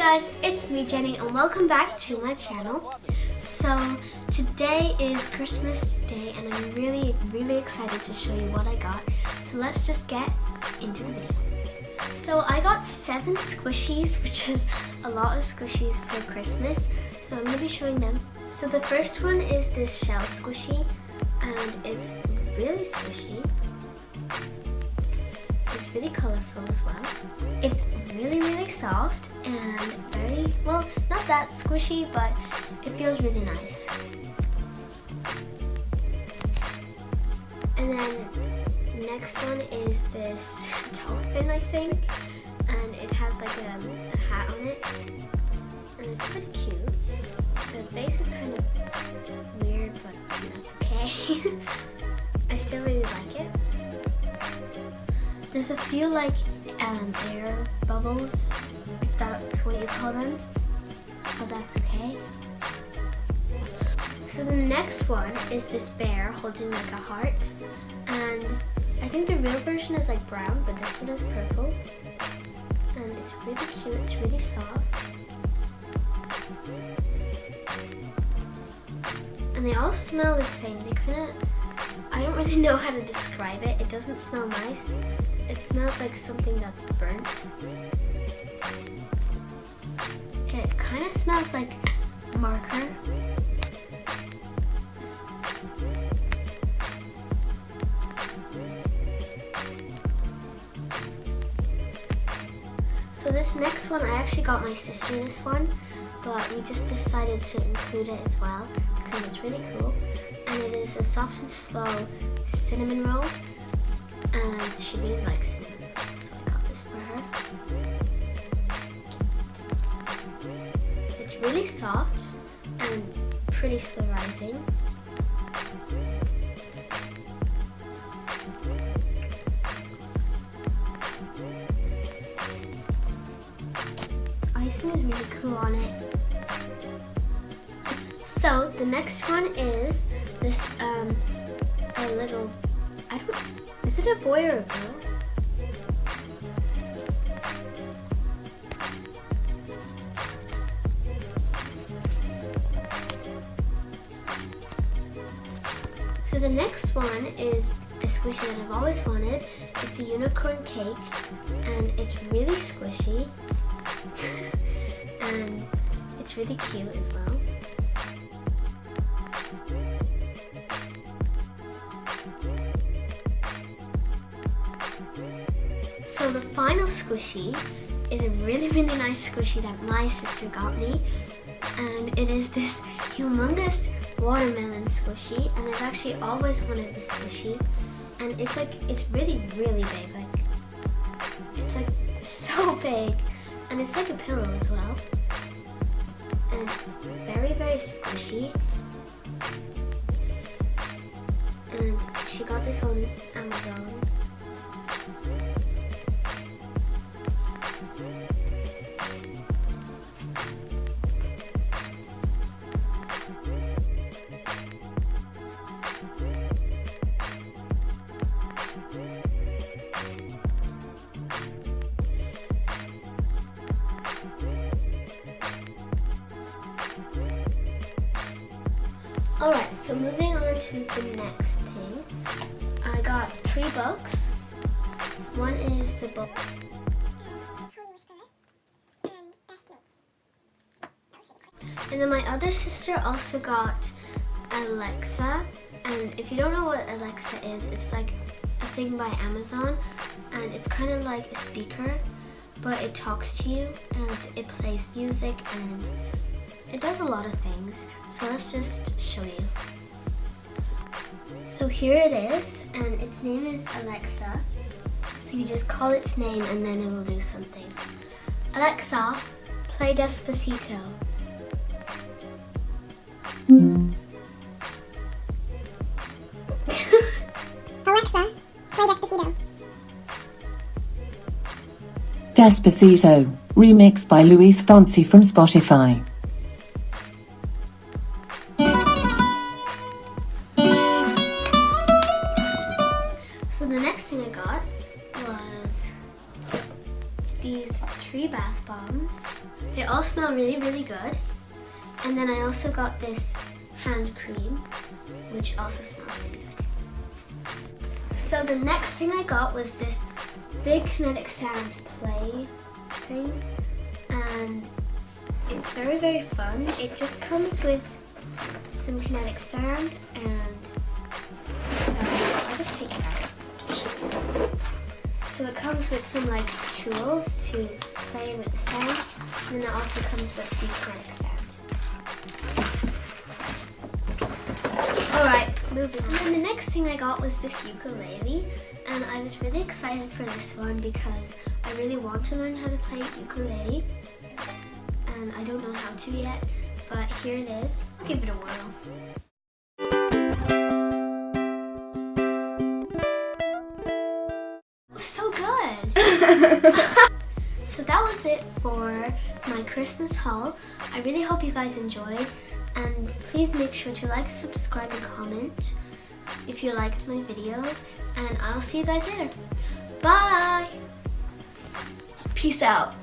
guys, it's me Jenny and welcome back to my channel. So today is Christmas Day and I'm really excited to show you what I got. So let's just get into the video. So I got 7 squishies, which is a lot of squishies for Christmas. So I'm going to be showing them. So the first one is this shell squishy and it's really squishy. It's really colorful as well. It's really soft and very, well, not that squishy, but it feels really nice. And then next one is this dolphin, I think, and it has like a hat on it, and it's pretty cute. The face is kind of weird, but that's okay. I still really like it. There's a few like air bubbles, if that's what you call them, but that's okay. So the next one is this bear holding like a heart, and I think the real version is like brown, but this one is purple, and it's really cute, it's really soft. And they all smell the same. They kind of, I don't really know how to describe it. It doesn't smell nice. It smells like something that's burnt. It kind of smells like marker. So this next one, I actually got my sister this one, but we just decided to include it as well because it's really cool. And it is a soft and slow cinnamon roll. And she really likes cinnamon, so I got this for her. It's really soft and pretty slow rising. Icing is really cool on it. So the next one is this a little, is it a boy or a girl? So the next one is a squishy that I've always wanted. It's a unicorn cake and it's really squishy and it's really cute as well. So the final squishy is a really nice squishy that my sister got me, and it is this humongous watermelon squishy, and I've actually always wanted this squishy, and it's like, it's really big, like, it's like so big, and it's like a pillow as well, and it's very squishy, and she got this on Amazon. Alright, so moving on to the next thing. I got 3 books. One is the book. And then my other sister also got Alexa. And if you don't know what Alexa is, it's like a thing by Amazon. And it's kind of like a speaker, but it talks to you and it plays music and it does a lot of things, so let's just show you. So here it is, and its name is Alexa. So you just call its name and then it will do something. Alexa, play Despacito. Alexa, play Despacito. Despacito, remixed by Luis Fonsi from Spotify. So the next thing I got was these 3 bath bombs. items. They all smell really, really good. And then I also got this hand cream, which also smells really good. So the next thing I got was this big kinetic sand play thing. And it's very, very fun. It just comes with some kinetic sand and I'll just take it out to show you. So it comes with some like tools to play with the sand, and then it also comes with the kinetic sand. Alright, moving on. And then the next thing I got was this ukulele, and I was really excited for this one because I really want to learn how to play ukulele, and I don't know how to yet, but here it is. I'll give it a whirl. So good! So that was it for my Christmas haul. I really hope you guys enjoyed, and please make sure to like, subscribe, and comment if you liked my video, and I'll see you guys later. Bye! Peace out.